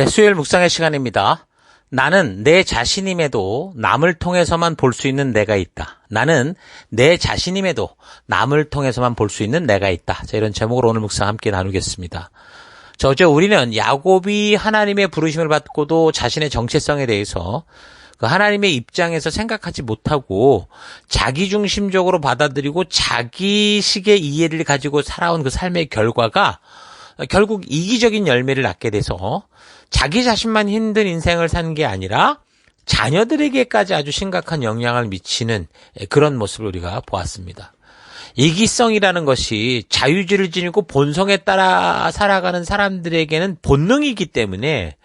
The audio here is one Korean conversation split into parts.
수요일 묵상의 시간입니다. 나는 내 자신임에도 남을 통해서만 볼 수 있는 내가 있다. 나는 내 자신임에도 남을 통해서만 볼 수 있는 내가 있다. 자, 이런 제목으로 오늘 묵상 함께 나누겠습니다. 어제 우리는 야곱이 하나님의 부르심을 받고도 자신의 정체성에 대해서 그 하나님의 입장에서 생각하지 못하고 자기중심적으로 받아들이고 자기식의 이해를 가지고 살아온 그 삶의 결과가 결국 이기적인 열매를 낳게 돼서 자기 자신만 힘든 인생을 산 게 아니라 자녀들에게까지 아주 심각한 영향을 미치는 그런 모습을 우리가 보았습니다. 이기성이라는 것이 자유지를 지니고 본성에 따라 살아가는 사람들에게는 본능이기 때문에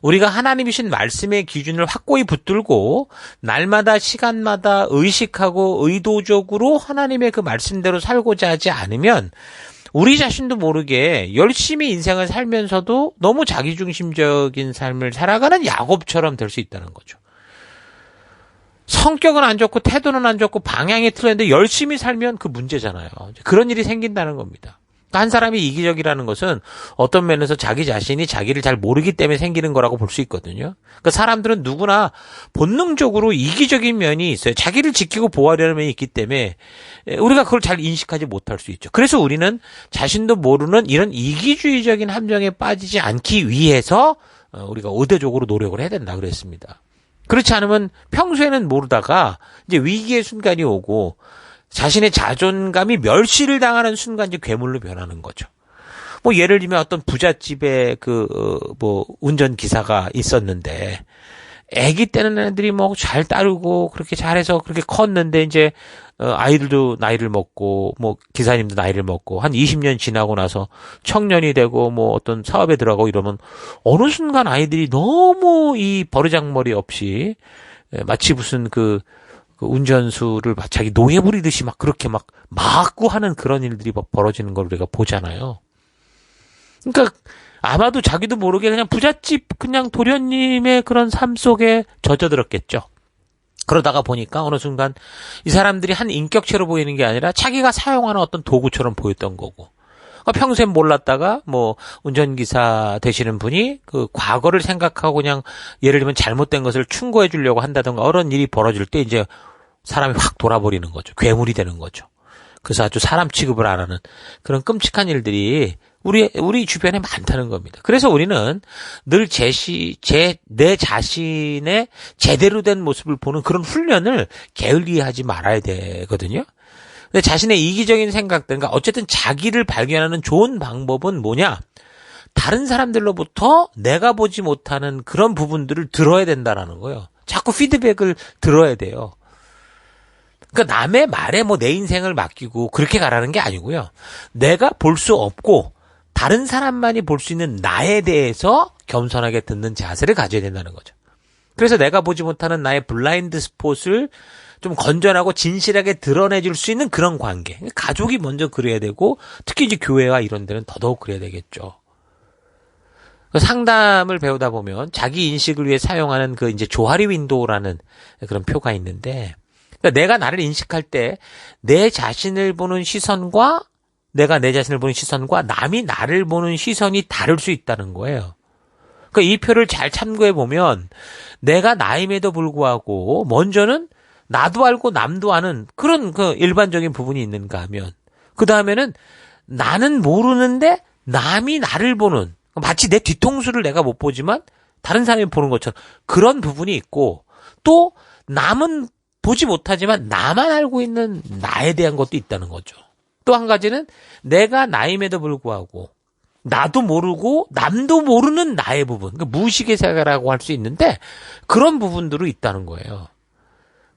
우리가 하나님이 주신 말씀의 기준을 확고히 붙들고 날마다 시간마다 의식하고 의도적으로 하나님의 그 말씀대로 살고자 하지 않으면 우리 자신도 모르게 열심히 인생을 살면서도 너무 자기중심적인 삶을 살아가는 야곱처럼 될 수 있다는 거죠. 성격은 안 좋고 태도는 안 좋고 방향이 틀렸는데 열심히 살면 그 문제잖아요. 그런 일이 생긴다는 겁니다. 한 사람이 이기적이라는 것은 어떤 면에서 자기 자신이 자기를 잘 모르기 때문에 생기는 거라고 볼 수 있거든요. 그러니까 사람들은 누구나 본능적으로 이기적인 면이 있어요. 자기를 지키고 보호하려는 면이 있기 때문에 우리가 그걸 잘 인식하지 못할 수 있죠. 그래서 우리는 자신도 모르는 이런 이기주의적인 함정에 빠지지 않기 위해서 우리가 의도적으로 노력을 해야 된다 그랬습니다. 그렇지 않으면 평소에는 모르다가 이제 위기의 순간이 오고 자신의 자존감이 멸시를 당하는 순간 이제 괴물로 변하는 거죠. 예를 들면 어떤 부잣집에 운전기사가 있었는데 아기 때는 애들이 잘 따르고 그렇게 잘해서 그렇게 컸는데 이제 아이들도 나이를 먹고 기사님도 나이를 먹고 한 20년 지나고 나서 청년이 되고 어떤 사업에 들어가고 이러면 어느 순간 아이들이 너무 이 버르장머리 없이 마치 무슨 그 운전수를 자기 노예 부리듯이 그렇게 맞고 하는 그런 일들이 벌어지는 걸 우리가 보잖아요. 그러니까 아마도 자기도 모르게 그냥 부잣집 그냥 도련님의 그런 삶 속에 젖어들었겠죠. 그러다가 보니까 어느 순간 이 사람들이 한 인격체로 보이는 게 아니라 자기가 사용하는 어떤 도구처럼 보였던 거고. 평소엔 몰랐다가 운전기사 되시는 분이 그 과거를 생각하고 그냥 예를 들면 잘못된 것을 충고해 주려고 한다던가 그런 일이 벌어질 때 이제 사람이 확 돌아버리는 거죠. 괴물이 되는 거죠. 그래서 아주 사람 취급을 안 하는 그런 끔찍한 일들이 우리 주변에 많다는 겁니다. 그래서 우리는 늘 내 자신의 제대로 된 모습을 보는 그런 훈련을 게을리하지 말아야 되거든요. 근데 자신의 이기적인 생각들, 그러니까 어쨌든 자기를 발견하는 좋은 방법은 뭐냐? 다른 사람들로부터 내가 보지 못하는 그런 부분들을 들어야 된다라는 거예요. 자꾸 피드백을 들어야 돼요. 그러니까 남의 말에 내 인생을 맡기고 그렇게 가라는 게 아니고요. 내가 볼 수 없고 다른 사람만이 볼 수 있는 나에 대해서 겸손하게 듣는 자세를 가져야 된다는 거죠. 그래서 내가 보지 못하는 나의 블라인드 스폿을 좀 건전하고 진실하게 드러내줄 수 있는 그런 관계. 가족이 먼저 그래야 되고 특히 이제 교회와 이런 데는 더더욱 그래야 되겠죠. 상담을 배우다 보면 자기 인식을 위해 사용하는 그 이제 조하리 윈도우라는 그런 표가 있는데 그러니까 내가 나를 인식할 때 내 자신을 보는 시선과 내가 내 자신을 보는 시선과 남이 나를 보는 시선이 다를 수 있다는 거예요. 그러니까 이 표를 잘 참고해 보면 내가 나임에도 불구하고 먼저는 나도 알고 남도 아는 그런 그 일반적인 부분이 있는가 하면 그 다음에는 나는 모르는데 남이 나를 보는 마치 내 뒤통수를 내가 못 보지만 다른 사람이 보는 것처럼 그런 부분이 있고 또 남은 보지 못하지만 나만 알고 있는 나에 대한 것도 있다는 거죠. 또 한 가지는 내가 나임에도 불구하고 나도 모르고 남도 모르는 나의 부분, 그러니까 무의식의 세계라고 할 수 있는데 그런 부분들도 있다는 거예요.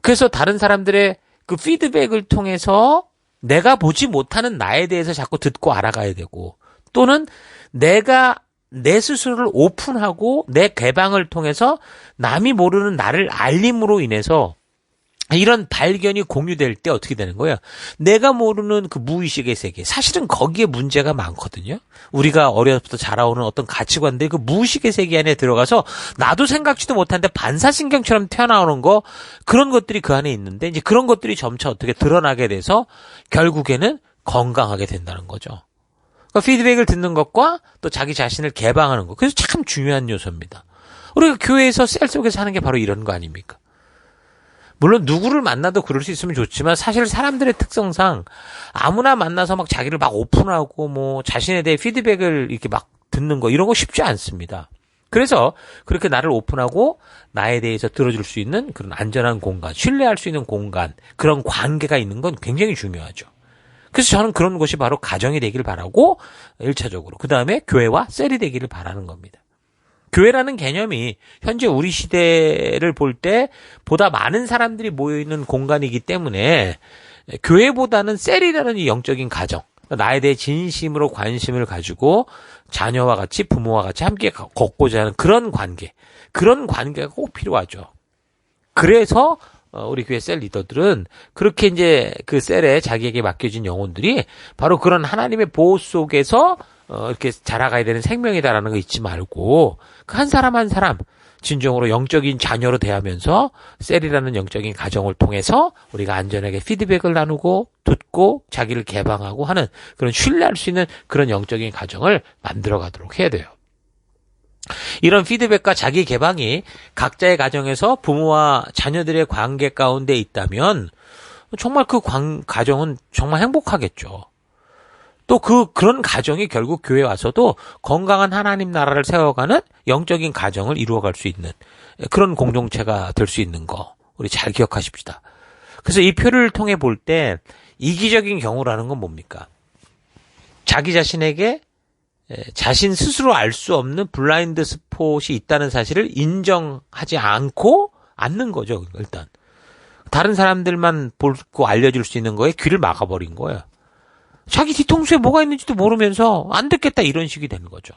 그래서 다른 사람들의 그 피드백을 통해서 내가 보지 못하는 나에 대해서 자꾸 듣고 알아가야 되고 또는 내가 내 스스로를 오픈하고 내 개방을 통해서 남이 모르는 나를 알림으로 인해서 이런 발견이 공유될 때 어떻게 되는 거예요? 내가 모르는 그 무의식의 세계. 사실은 거기에 문제가 많거든요. 우리가 어려서부터 자라오는 어떤 가치관들이 그 무의식의 세계 안에 들어가서 나도 생각지도 못하는데 반사신경처럼 튀어나오는 거 그런 것들이 그 안에 있는데 이제 그런 것들이 점차 어떻게 드러나게 돼서 결국에는 건강하게 된다는 거죠. 그러니까 피드백을 듣는 것과 또 자기 자신을 개방하는 것. 그래서 참 중요한 요소입니다. 우리가 교회에서 셀 속에서 하는 게 바로 이런 거 아닙니까? 물론 누구를 만나도 그럴 수 있으면 좋지만 사실 사람들의 특성상 아무나 만나서 막 자기를 막 오픈하고 뭐 자신에 대해 피드백을 이렇게 막 듣는 거 이런 거 쉽지 않습니다. 그래서 그렇게 나를 오픈하고 나에 대해서 들어줄 수 있는 그런 안전한 공간, 신뢰할 수 있는 공간, 그런 관계가 있는 건 굉장히 중요하죠. 그래서 저는 그런 곳이 바로 가정이 되길 바라고 1차적으로 그 다음에 교회와 셀이 되기를 바라는 겁니다. 교회라는 개념이 현재 우리 시대를 볼 때 보다 많은 사람들이 모여있는 공간이기 때문에 교회보다는 셀이라는 이 영적인 가정, 나에 대해 진심으로 관심을 가지고 자녀와 같이 부모와 같이 함께 걷고자 하는 그런 관계가 꼭 필요하죠. 그래서 우리 교회 셀 리더들은 그렇게 이제 그 셀에 자기에게 맡겨진 영혼들이 바로 그런 하나님의 보호 속에서 이렇게 자라가야 되는 생명이다라는 거 잊지 말고 그 한 사람 한 사람 진정으로 영적인 자녀로 대하면서 셀이라는 영적인 가정을 통해서 우리가 안전하게 피드백을 나누고 듣고 자기를 개방하고 하는 그런 신뢰할 수 있는 그런 영적인 가정을 만들어 가도록 해야 돼요. 이런 피드백과 자기 개방이 각자의 가정에서 부모와 자녀들의 관계 가운데 있다면 정말 그 가정은 정말 행복하겠죠. 또 그런 가정이 결국 교회에 와서도 건강한 하나님 나라를 세워가는 영적인 가정을 이루어갈 수 있는 그런 공동체가 될 수 있는 거 우리 잘 기억하십시다. 그래서 이 표를 통해 볼 때 이기적인 경우라는 건 뭡니까? 자기 자신에게 자신 스스로 알 수 없는 블라인드 스폿이 있다는 사실을 인정하지 않는 거죠. 일단 다른 사람들만 보고 알려줄 수 있는 거에 귀를 막아버린 거예요. 자기 뒤통수에 뭐가 있는지도 모르면서 안 듣겠다 이런 식이 되는 거죠.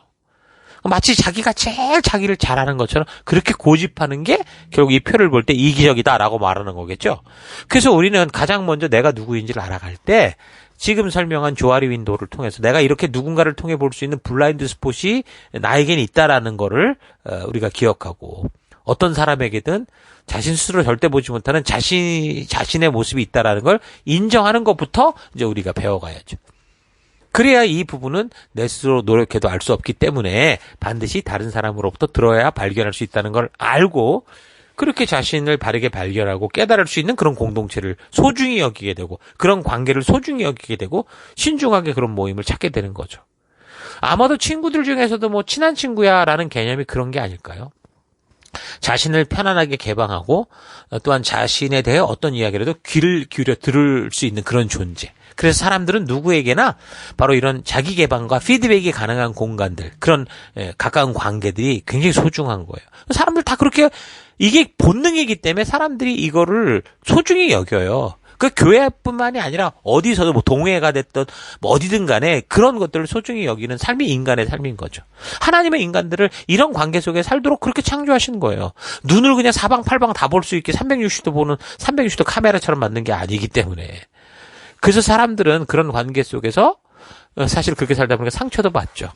마치 자기가 제일 자기를 잘하는 것처럼 그렇게 고집하는 게 결국 이 표를 볼 때 이기적이다라고 말하는 거겠죠. 그래서 우리는 가장 먼저 내가 누구인지를 알아갈 때 지금 설명한 조아리 윈도우를 통해서 내가 이렇게 누군가를 통해 볼 수 있는 블라인드 스폿이 나에겐 있다라는 거를 우리가 기억하고 어떤 사람에게든 자신 스스로 절대 보지 못하는 자신의 모습이 있다라는 걸 인정하는 것부터 이제 우리가 배워가야죠. 그래야 이 부분은 내 스스로 노력해도 알 수 없기 때문에 반드시 다른 사람으로부터 들어야 발견할 수 있다는 걸 알고 그렇게 자신을 바르게 발견하고 깨달을 수 있는 그런 공동체를 소중히 여기게 되고 그런 관계를 소중히 여기게 되고 신중하게 그런 모임을 찾게 되는 거죠. 아마도 친구들 중에서도 뭐 친한 친구야라는 개념이 그런 게 아닐까요? 자신을 편안하게 개방하고 또한 자신에 대해 어떤 이야기라도 귀를 기울여 들을 수 있는 그런 존재. 그래서 사람들은 누구에게나 바로 이런 자기 개방과 피드백이 가능한 공간들, 그런 가까운 관계들이 굉장히 소중한 거예요. 사람들 다 그렇게 이게 본능이기 때문에 사람들이 이거를 소중히 여겨요. 그 교회뿐만이 아니라 어디서도 뭐 동호회가 됐든 뭐 어디든 간에 그런 것들을 소중히 여기는 삶이 인간의 삶인 거죠. 하나님의 인간들을 이런 관계 속에 살도록 그렇게 창조하신 거예요. 눈을 그냥 사방팔방 다 볼 수 있게 360도 보는 360도 카메라처럼 만든 게 아니기 때문에. 그래서 사람들은 그런 관계 속에서 사실 그렇게 살다 보니까 상처도 받죠.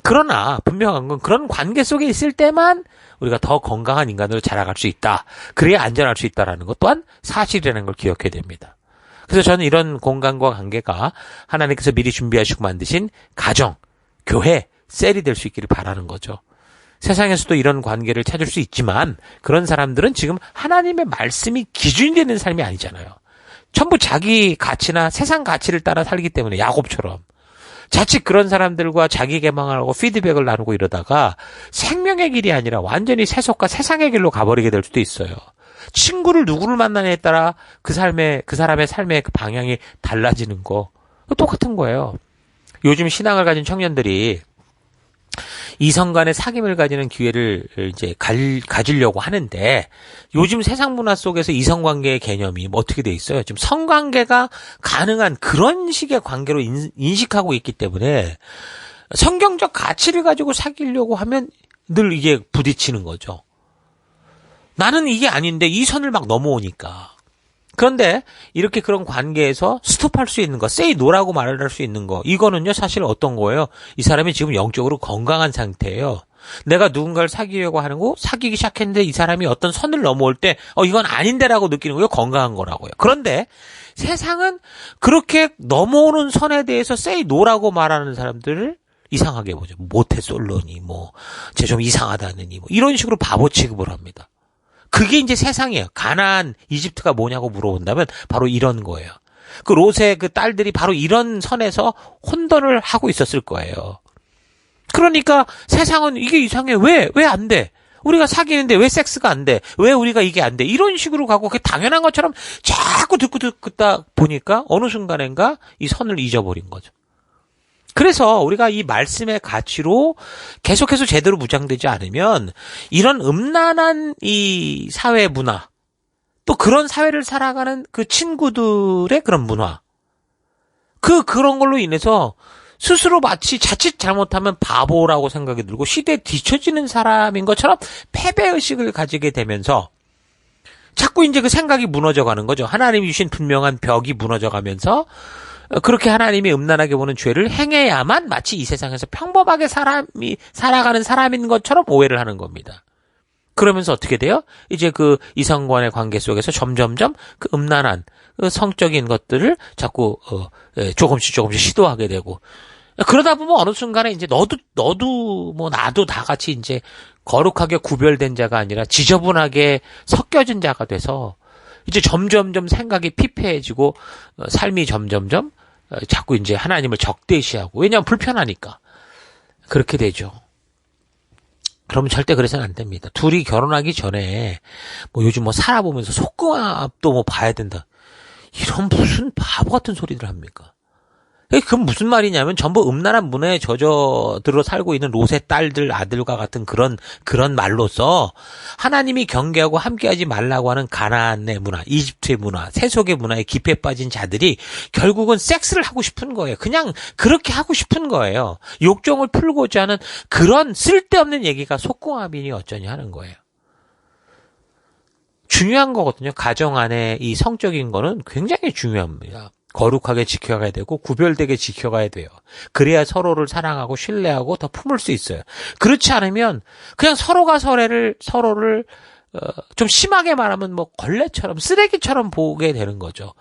그러나 분명한 건 그런 관계 속에 있을 때만 우리가 더 건강한 인간으로 자라갈 수 있다. 그래야 안전할 수 있다는 것 또한 사실이라는 걸 기억해야 됩니다. 그래서 저는 이런 공간과 관계가 하나님께서 미리 준비하시고 만드신 가정, 교회, 셀이 될 수 있기를 바라는 거죠. 세상에서도 이런 관계를 찾을 수 있지만 그런 사람들은 지금 하나님의 말씀이 기준이 되는 삶이 아니잖아요. 전부 자기 가치나 세상 가치를 따라 살기 때문에 야곱처럼. 자칫 그런 사람들과 자기 개방하고 피드백을 나누고 이러다가 생명의 길이 아니라 완전히 세속과 세상의 길로 가버리게 될 수도 있어요. 친구를 누구를 만나냐에 따라 그 사람의 삶의 그 방향이 달라지는 거 똑같은 거예요. 요즘 신앙을 가진 청년들이 이성 간의 사귐을 가지는 기회를 이제 가지려고 하는데 요즘 세상 문화 속에서 이성 관계의 개념이 뭐 어떻게 돼 있어요? 지금 성관계가 가능한 그런 식의 관계로 인식하고 있기 때문에 성경적 가치를 가지고 사귀려고 하면 늘 이게 부딪히는 거죠. 나는 이게 아닌데 이 선을 막 넘어오니까. 그런데 이렇게 그런 관계에서 스톱할 수 있는 거, say no라고 말을 할 수 있는 거, 이거는요 사실 어떤 거예요? 이 사람이 지금 영적으로 건강한 상태예요. 내가 누군가를 사귀려고 하는 거 사귀기 시작했는데 이 사람이 어떤 선을 넘어올 때 이건 아닌데라고 느끼는 거예요. 건강한 거라고요. 그런데 세상은 그렇게 넘어오는 선에 대해서 say no라고 말하는 사람들을 이상하게 보죠. 모태솔로니 쟤 좀 이상하다느니 이런 식으로 바보 취급을 합니다. 그게 이제 세상이에요. 가나안, 이집트가 뭐냐고 물어본다면 바로 이런 거예요. 그 롯의 그 딸들이 바로 이런 선에서 혼돈을 하고 있었을 거예요. 그러니까 세상은 이게 이상해. 왜 안 돼? 우리가 사귀는데 왜 섹스가 안 돼? 왜 우리가 이게 안 돼? 이런 식으로 가고 그게 당연한 것처럼 자꾸 듣다 보니까 어느 순간인가 이 선을 잊어버린 거죠. 그래서 우리가 이 말씀의 가치로 계속해서 제대로 무장되지 않으면 이런 음란한 이 사회 문화, 또 그런 사회를 살아가는 그 친구들의 그런 문화, 그런 걸로 인해서 스스로 마치 자칫 잘못하면 바보라고 생각이 들고 시대에 뒤처지는 사람인 것처럼 패배의식을 가지게 되면서 자꾸 이제 그 생각이 무너져가는 거죠. 하나님이 주신 분명한 벽이 무너져가면서 그렇게 하나님이 음란하게 보는 죄를 행해야만 마치 이 세상에서 평범하게 살아가는 사람인 것처럼 오해를 하는 겁니다. 그러면서 어떻게 돼요? 이제 그 이성간의 관계 속에서 점점점 그 음란한 그 성적인 것들을 자꾸 조금씩 시도하게 되고, 그러다 보면 어느 순간에 이제 너도 나도 다 같이 이제 거룩하게 구별된 자가 아니라 지저분하게 섞여진 자가 돼서 이제 점점점 생각이 피폐해지고 삶이 점점점 자꾸 이제 하나님을 적대시하고, 왜냐하면 불편하니까 그렇게 되죠. 그러면 절대 그래서는 안 됩니다. 둘이 결혼하기 전에 요즘 살아보면서 속궁합도 봐야 된다. 이런 무슨 바보 같은 소리들 합니까? 그건 무슨 말이냐면 전부 음란한 문화에 젖어들어 살고 있는 롯의 딸들, 아들과 같은 그런 말로서 하나님이 경계하고 함께하지 말라고 하는 가나안의 문화, 이집트의 문화, 세속의 문화에 깊이 빠진 자들이 결국은 섹스를 하고 싶은 거예요. 그냥 그렇게 하고 싶은 거예요. 욕정을 풀고자 하는 그런 쓸데없는 얘기가 속궁합이니 어쩌니 하는 거예요. 중요한 거거든요. 가정 안에 이 성적인 거는 굉장히 중요합니다. 거룩하게 지켜가야 되고 구별되게 지켜가야 돼요. 그래야 서로를 사랑하고 신뢰하고 더 품을 수 있어요. 그렇지 않으면 그냥 서로가 서로를 좀 심하게 말하면 걸레처럼 쓰레기처럼 보게 되는 거죠.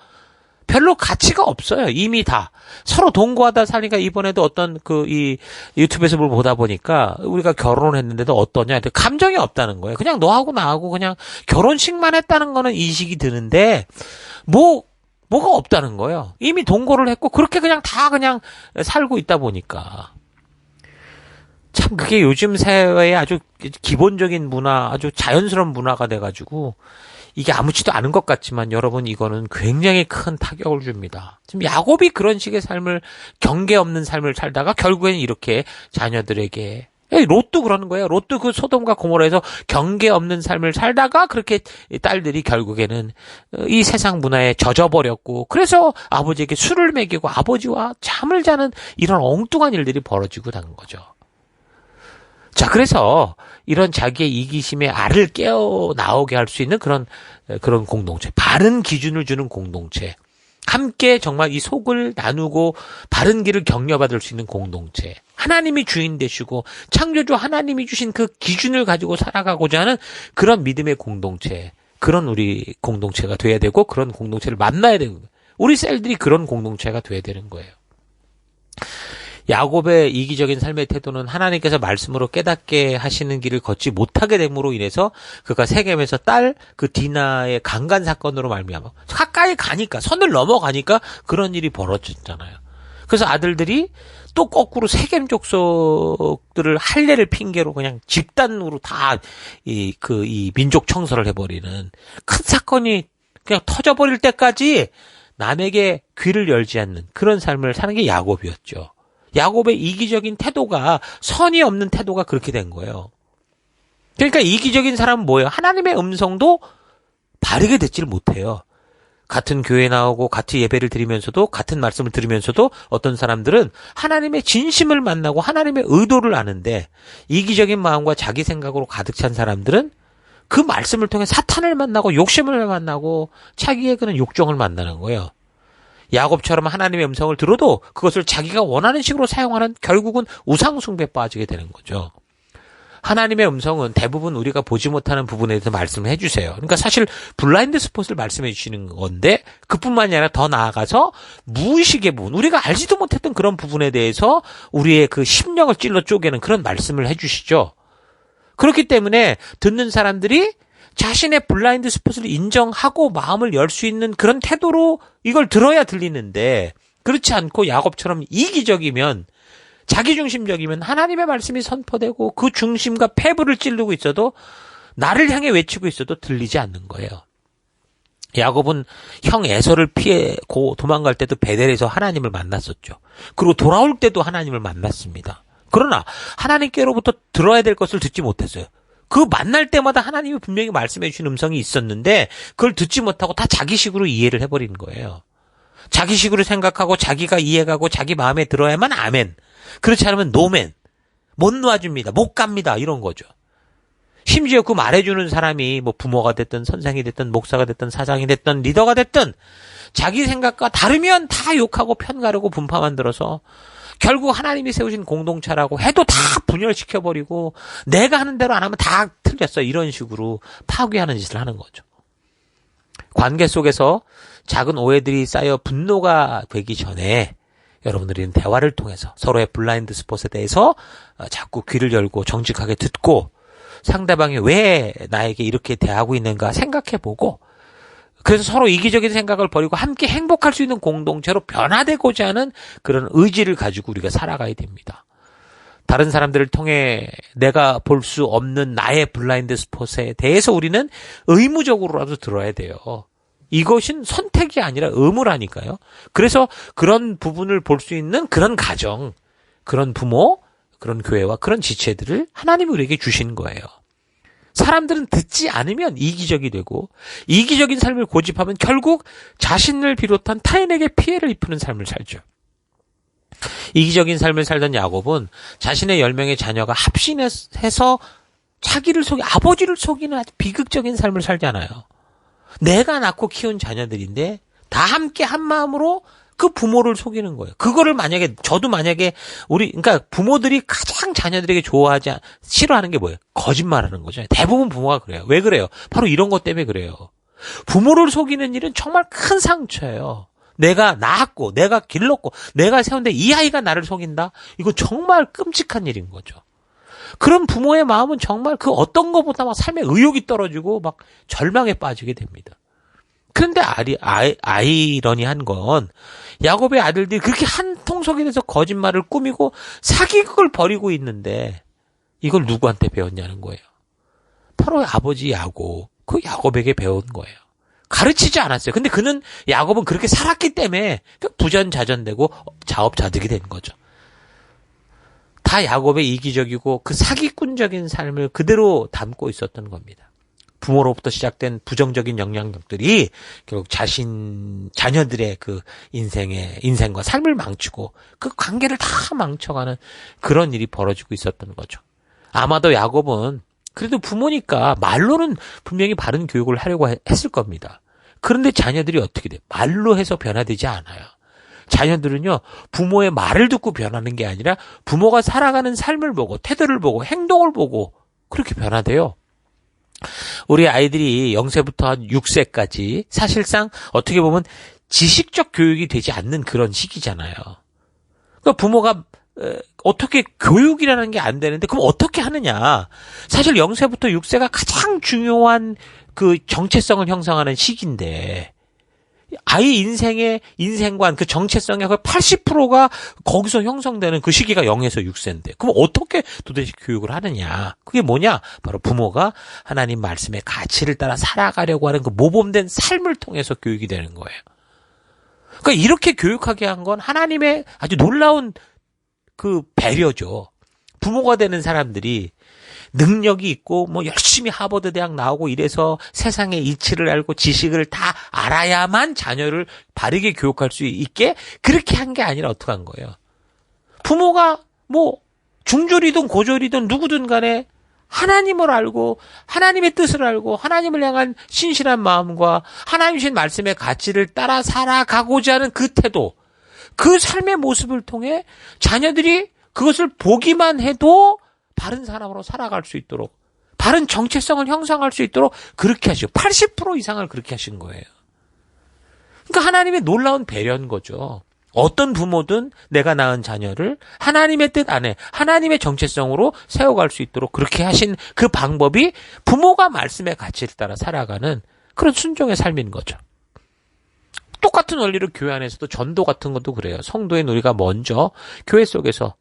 별로 가치가 없어요. 이미 다 서로 동거하다 사니까 이번에도 어떤 이 유튜브에서 뭘 보다 보니까 우리가 결혼을 했는데도 어떠냐, 감정이 없다는 거예요. 그냥 너하고 나하고 그냥 결혼식만 했다는 거는 인식이 드는데 뭐가 없다는 거예요. 이미 동거를 했고 그렇게 그냥 살고 있다 보니까 참 그게 요즘 사회의 아주 기본적인 문화, 아주 자연스러운 문화가 돼가지고 이게 아무렇지도 않은 것 같지만 여러분, 이거는 굉장히 큰 타격을 줍니다. 지금 야곱이 그런 식의 삶을, 경계 없는 삶을 살다가 결국에는 이렇게 자녀들에게, 롯도 그러는 거예요. 롯도 그 소돔과 고모라에서 경계 없는 삶을 살다가 그렇게 딸들이 결국에는 이 세상 문화에 젖어버렸고, 그래서 아버지에게 술을 먹이고 아버지와 잠을 자는 이런 엉뚱한 일들이 벌어지고 단 거죠. 자, 그래서 이런 자기의 이기심의 알을 깨어 나오게 할 수 있는 그런 공동체, 바른 기준을 주는 공동체, 함께 정말 이 속을 나누고 바른 길을 격려받을 수 있는 공동체, 하나님이 주인 되시고 창조주 하나님이 주신 그 기준을 가지고 살아가고자 하는 그런 믿음의 공동체, 그런 우리 공동체가 돼야 되고, 그런 공동체를 만나야 되는 거예요. 우리 셀들이 그런 공동체가 돼야 되는 거예요. 야곱의 이기적인 삶의 태도는 하나님께서 말씀으로 깨닫게 하시는 길을 걷지 못하게 됨으로 인해서 그가 세겜에서 딸 그 디나의 강간 사건으로 말미암아 가까이 가니까, 선을 넘어가니까 그런 일이 벌어졌잖아요. 그래서 아들들이 또 거꾸로 세겜 족속들을 할례를 핑계로 그냥 집단으로 다 이 민족 청소를 해버리는 큰 사건이 그냥 터져버릴 때까지 남에게 귀를 열지 않는 그런 삶을 사는 게 야곱이었죠. 야곱의 이기적인 태도가, 선이 없는 태도가 그렇게 된 거예요. 그러니까 이기적인 사람은 뭐예요? 하나님의 음성도 바르게 듣지를 못해요. 같은 교회에 나오고 같은 예배를 드리면서도, 같은 말씀을 들으면서도 어떤 사람들은 하나님의 진심을 만나고 하나님의 의도를 아는데, 이기적인 마음과 자기 생각으로 가득 찬 사람들은 그 말씀을 통해 사탄을 만나고 욕심을 만나고 자기의 그런 욕정을 만나는 거예요. 야곱처럼 하나님의 음성을 들어도 그것을 자기가 원하는 식으로 사용하는, 결국은 우상숭배에 빠지게 되는 거죠. 하나님의 음성은 대부분 우리가 보지 못하는 부분에 대해서 말씀을 해주세요. 그러니까 사실 블라인드 스폿을 말씀해 주시는 건데 그뿐만이 아니라 더 나아가서 무의식의 부분, 우리가 알지도 못했던 그런 부분에 대해서 우리의 그 심령을 찔러 쪼개는 그런 말씀을 해주시죠. 그렇기 때문에 듣는 사람들이 자신의 블라인드 스폿을 인정하고 마음을 열 수 있는 그런 태도로 이걸 들어야 들리는데, 그렇지 않고 야곱처럼 이기적이면, 자기중심적이면 하나님의 말씀이 선포되고 그 중심과 폐부를 찌르고 있어도, 나를 향해 외치고 있어도 들리지 않는 거예요. 야곱은 형 에서를 피해고 도망갈 때도 베델에서 하나님을 만났었죠. 그리고 돌아올 때도 하나님을 만났습니다. 그러나 하나님께로부터 들어야 될 것을 듣지 못했어요. 그 만날 때마다 하나님이 분명히 말씀해 주신 음성이 있었는데 그걸 듣지 못하고 다 자기식으로 이해를 해버리는 거예요. 자기식으로 생각하고 자기가 이해가고 자기 마음에 들어야만 아멘. 그렇지 않으면 노멘. 못 놔줍니다. 못 갑니다. 이런 거죠. 심지어 그 말해주는 사람이 뭐 부모가 됐든 선생이 됐든 목사가 됐든 사장이 됐든 리더가 됐든 자기 생각과 다르면 다 욕하고 편가르고 분파 만들어서 결국 하나님이 세우신 공동체라고 해도 다 분열시켜버리고 내가 하는 대로 안 하면 다 틀렸어. 이런 식으로 파괴하는 짓을 하는 거죠. 관계 속에서 작은 오해들이 쌓여 분노가 되기 전에 여러분들은 대화를 통해서 서로의 블라인드 스폿에 대해서 자꾸 귀를 열고 정직하게 듣고 상대방이 왜 나에게 이렇게 대하고 있는가 생각해보고 그래서 서로 이기적인 생각을 버리고 함께 행복할 수 있는 공동체로 변화되고자 하는 그런 의지를 가지고 우리가 살아가야 됩니다. 다른 사람들을 통해 내가 볼 수 없는 나의 블라인드 스폿에 대해서 우리는 의무적으로라도 들어야 돼요. 이것은 선택이 아니라 의무라니까요. 그래서 그런 부분을 볼 수 있는 그런 가정, 그런 부모, 그런 교회와 그런 지체들을 하나님이 우리에게 주신 거예요. 사람들은 듣지 않으면 이기적이 되고 이기적인 삶을 고집하면 결국 자신을 비롯한 타인에게 피해를 입히는 삶을 살죠. 이기적인 삶을 살던 야곱은 자신의 10명의 자녀가 합신해서 자기를 아버지를 속이는 아주 비극적인 삶을 살잖아요. 내가 낳고 키운 자녀들인데 다 함께 한 마음으로 그 부모를 속이는 거예요. 그거를 저도 만약에 그러니까 부모들이 가장 자녀들에게 싫어하는 게 뭐예요? 거짓말하는 거죠. 대부분 부모가 그래요. 왜 그래요? 바로 이런 것 때문에 그래요. 부모를 속이는 일은 정말 큰 상처예요. 내가 낳았고, 내가 길렀고, 내가 세운데 이 아이가 나를 속인다? 이거 정말 끔찍한 일인 거죠. 그런 부모의 마음은 정말 그 어떤 것보다 막 삶의 의욕이 떨어지고 막 절망에 빠지게 됩니다. 그런데 아이러니한 건 야곱의 아들들이 그렇게 한 통속에 대해서 거짓말을 꾸미고 사기극을 벌이고 있는데 이걸 누구한테 배웠냐는 거예요. 바로 아버지 야곱, 그 야곱에게 배운 거예요. 가르치지 않았어요. 근데 야곱은 그렇게 살았기 때문에 부전자전되고 자업자득이 된 거죠. 다 야곱의 이기적이고 그 사기꾼적인 삶을 그대로 담고 있었던 겁니다. 부모로부터 시작된 부정적인 영향력들이 결국 자녀들의 그 인생과 삶을 망치고 그 관계를 다 망쳐가는 그런 일이 벌어지고 있었던 거죠. 아마도 야곱은 그래도 부모니까 말로는 분명히 바른 교육을 하려고 했을 겁니다. 그런데 자녀들이 어떻게 돼요? 말로 해서 변화되지 않아요. 자녀들은요, 부모의 말을 듣고 변하는 게 아니라 부모가 살아가는 삶을 보고 태도를 보고 행동을 보고 그렇게 변화돼요. 우리 아이들이 0세부터 한 6세까지 사실상 어떻게 보면 지식적 교육이 되지 않는 그런 시기잖아요. 그러니까 부모가 어떻게 교육이라는 게 안 되는데 그럼 어떻게 하느냐. 사실 0세부터 6세가 가장 중요한 그 정체성을 형성하는 시기인데 아이 인생관, 그 정체성의 80%가 거기서 형성되는 그 시기가 0에서 6세인데, 그럼 어떻게 도대체 교육을 하느냐? 그게 뭐냐? 바로 부모가 하나님 말씀의 가치를 따라 살아가려고 하는 그 모범된 삶을 통해서 교육이 되는 거예요. 그러니까 이렇게 교육하게 한 건 하나님의 아주 놀라운 그 배려죠. 부모가 되는 사람들이 능력이 있고 열심히 하버드 대학 나오고 이래서 세상의 이치를 알고 지식을 다 알아야만 자녀를 바르게 교육할 수 있게 그렇게 한 게 아니라 어떻게 한 거예요. 부모가 중졸이든 고졸이든 누구든 간에 하나님을 알고 하나님의 뜻을 알고 하나님을 향한 신실한 마음과 하나님 주신 말씀의 가치를 따라 살아가고자 하는 그 태도, 그 삶의 모습을 통해 자녀들이 그것을 보기만 해도 바른 사람으로 살아갈 수 있도록, 바른 정체성을 형성할 수 있도록 그렇게 하시고 80% 이상을 그렇게 하신 거예요. 그러니까 하나님의 놀라운 배려인 거죠. 어떤 부모든 내가 낳은 자녀를 하나님의 뜻 안에 하나님의 정체성으로 세워갈 수 있도록 그렇게 하신 그 방법이 부모가 말씀의 가치를 따라 살아가는 그런 순종의 삶인 거죠. 똑같은 원리로 교회 안에서도 전도 같은 것도 그래요. 성도인 우리가 먼저 교회 속에서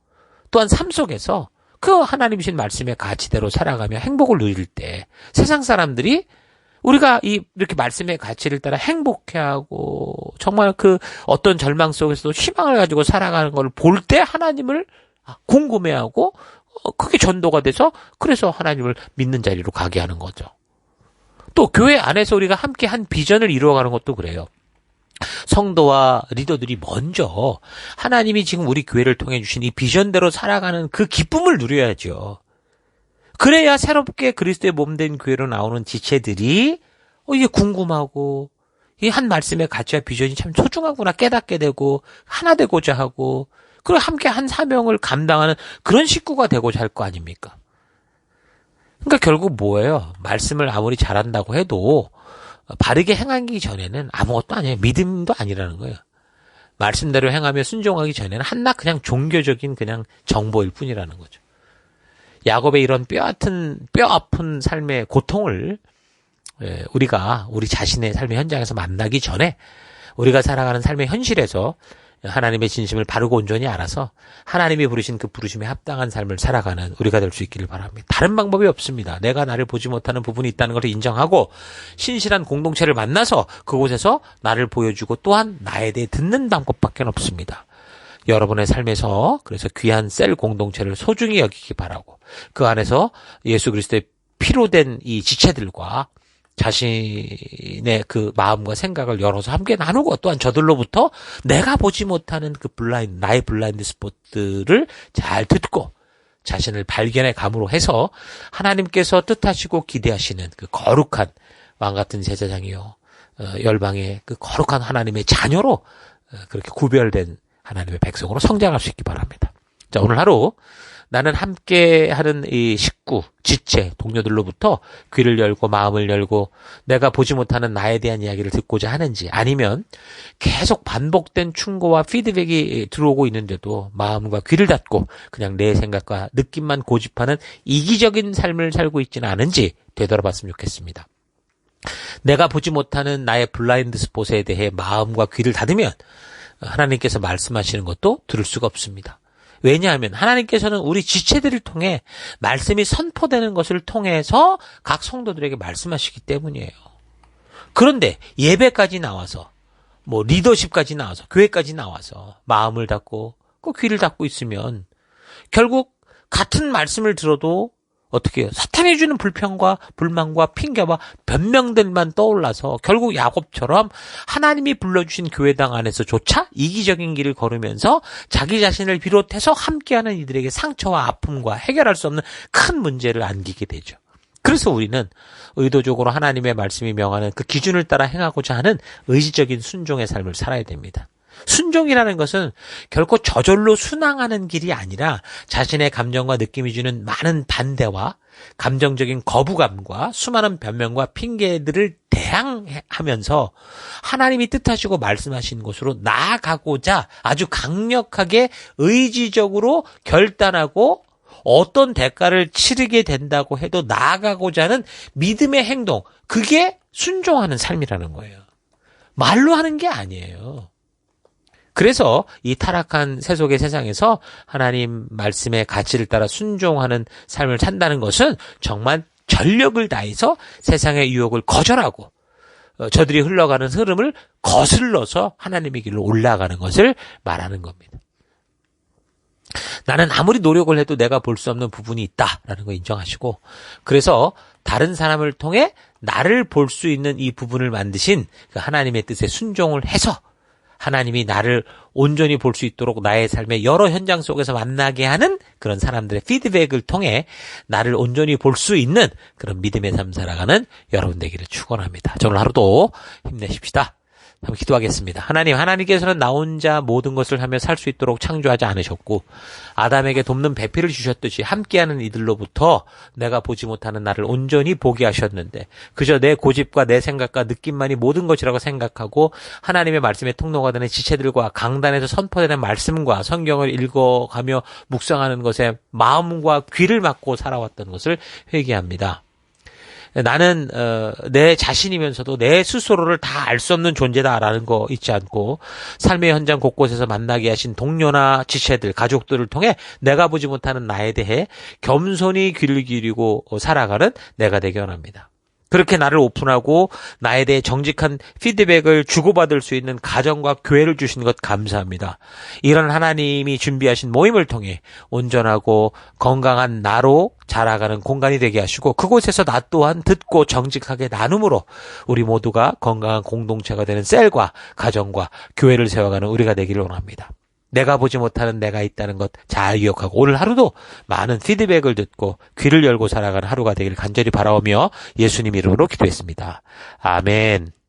또한 삶 속에서 그 하나님이신 말씀의 가치대로 살아가며 행복을 누릴 때 세상 사람들이 우리가 이렇게 말씀의 가치를 따라 행복해하고 정말 그 어떤 절망 속에서도 희망을 가지고 살아가는 걸 볼 때 하나님을 궁금해하고 그게 전도가 돼서 그래서 하나님을 믿는 자리로 가게 하는 거죠. 또 교회 안에서 우리가 함께 한 비전을 이루어가는 것도 그래요. 성도와 리더들이 먼저 하나님이 지금 우리 교회를 통해 주신 이 비전대로 살아가는 그 기쁨을 누려야죠. 그래야 새롭게 그리스도의 몸된 교회로 나오는 지체들이 이게 궁금하고 이 한 말씀의 가치와 비전이 참 소중하구나 깨닫게 되고 하나 되고자 하고 그리고 함께 한 사명을 감당하는 그런 식구가 되고자 할 거 아닙니까? 그러니까 결국 뭐예요? 말씀을 아무리 잘한다고 해도 바르게 행하기 전에는 아무것도 아니에요. 믿음도 아니라는 거예요. 말씀대로 행하며 순종하기 전에는 한낱 그냥 종교적인 그냥 정보일 뿐이라는 거죠. 야곱의 이런 뼈 아픈 삶의 고통을 우리가 우리 자신의 삶의 현장에서 만나기 전에 우리가 살아가는 삶의 현실에서 하나님의 진심을 바르고 온전히 알아서 하나님이 부르신 그 부르심에 합당한 삶을 살아가는 우리가 될 수 있기를 바랍니다. 다른 방법이 없습니다. 내가 나를 보지 못하는 부분이 있다는 것을 인정하고 신실한 공동체를 만나서 그곳에서 나를 보여주고 또한 나에 대해 듣는 방법밖에 없습니다. 여러분의 삶에서 그래서 귀한 셀 공동체를 소중히 여기기 바라고 그 안에서 예수 그리스도의 피로 된 이 지체들과 자신의 그 마음과 생각을 열어서 함께 나누고 또한 저들로부터 내가 보지 못하는 그 나의 블라인드 스포트를 잘 듣고 자신을 발견해 감으로 해서 하나님께서 뜻하시고 기대하시는 그 거룩한 왕같은 제사장이요 열방의 그 거룩한 하나님의 자녀로 그렇게 구별된 하나님의 백성으로 성장할 수 있기 바랍니다. 자, 오늘 하루 나는 함께하는 이 식구, 지체, 동료들로부터 귀를 열고 마음을 열고 내가 보지 못하는 나에 대한 이야기를 듣고자 하는지 아니면 계속 반복된 충고와 피드백이 들어오고 있는데도 마음과 귀를 닫고 그냥 내 생각과 느낌만 고집하는 이기적인 삶을 살고 있지는 않은지 되돌아봤으면 좋겠습니다. 내가 보지 못하는 나의 블라인드 스폿에 대해 마음과 귀를 닫으면 하나님께서 말씀하시는 것도 들을 수가 없습니다. 왜냐하면 하나님께서는 우리 지체들을 통해 말씀이 선포되는 것을 통해서 각 성도들에게 말씀하시기 때문이에요. 그런데 예배까지 나와서 리더십까지 나와서 교회까지 나와서 마음을 닫고 그 귀를 닫고 있으면 결국 같은 말씀을 들어도 어떻게 해요? 사탄이 주는 불평과 불만과 핑계와 변명들만 떠올라서 결국 야곱처럼 하나님이 불러주신 교회당 안에서조차 이기적인 길을 걸으면서 자기 자신을 비롯해서 함께하는 이들에게 상처와 아픔과 해결할 수 없는 큰 문제를 안기게 되죠. 그래서 우리는 의도적으로 하나님의 말씀이 명하는 그 기준을 따라 행하고자 하는 의지적인 순종의 삶을 살아야 됩니다. 순종이라는 것은 결코 저절로 순항하는 길이 아니라 자신의 감정과 느낌이 주는 많은 반대와 감정적인 거부감과 수많은 변명과 핑계들을 대항하면서 하나님이 뜻하시고 말씀하신 곳으로 나아가고자 아주 강력하게 의지적으로 결단하고 어떤 대가를 치르게 된다고 해도 나아가고자 하는 믿음의 행동, 그게 순종하는 삶이라는 거예요. 말로 하는 게 아니에요. 그래서 이 타락한 세속의 세상에서 하나님 말씀의 가치를 따라 순종하는 삶을 산다는 것은 정말 전력을 다해서 세상의 유혹을 거절하고 저들이 흘러가는 흐름을 거슬러서 하나님의 길로 올라가는 것을 말하는 겁니다. 나는 아무리 노력을 해도 내가 볼 수 없는 부분이 있다라는 거 인정하시고 그래서 다른 사람을 통해 나를 볼 수 있는 이 부분을 만드신 그 하나님의 뜻에 순종을 해서 하나님이 나를 온전히 볼 수 있도록 나의 삶의 여러 현장 속에서 만나게 하는 그런 사람들의 피드백을 통해 나를 온전히 볼 수 있는 그런 믿음의 삶 살아가는 여러분 되기를 축원합니다. 오늘 하루도 힘내십시다. 한번 기도하겠습니다. 하나님께서는 나 혼자 모든 것을 하며 살 수 있도록 창조하지 않으셨고 아담에게 돕는 배필을 주셨듯이 함께하는 이들로부터 내가 보지 못하는 나를 온전히 보게 하셨는데 그저 내 고집과 내 생각과 느낌만이 모든 것이라고 생각하고 하나님의 말씀의 통로가 되는 지체들과 강단에서 선포되는 말씀과 성경을 읽어가며 묵상하는 것에 마음과 귀를 막고 살아왔던 것을 회개합니다. 나는 내 자신이면서도 내 스스로를 다 알 수 없는 존재다라는 거 잊지 않고 삶의 현장 곳곳에서 만나게 하신 동료나 지체들, 가족들을 통해 내가 보지 못하는 나에 대해 겸손히 귀를 기울이고 살아가는 내가 되기 원합니다. 그렇게 나를 오픈하고 나에 대해 정직한 피드백을 주고받을 수 있는 가정과 교회를 주신 것 감사합니다. 이런 하나님이 준비하신 모임을 통해 온전하고 건강한 나로 자라가는 공간이 되게 하시고 그곳에서 나 또한 듣고 정직하게 나눔으로 우리 모두가 건강한 공동체가 되는 셀과 가정과 교회를 세워가는 우리가 되기를 원합니다. 내가 보지 못하는 내가 있다는 것 잘 기억하고 오늘 하루도 많은 피드백을 듣고 귀를 열고 살아가는 하루가 되기를 간절히 바라오며 예수님 이름으로 기도했습니다. 아멘.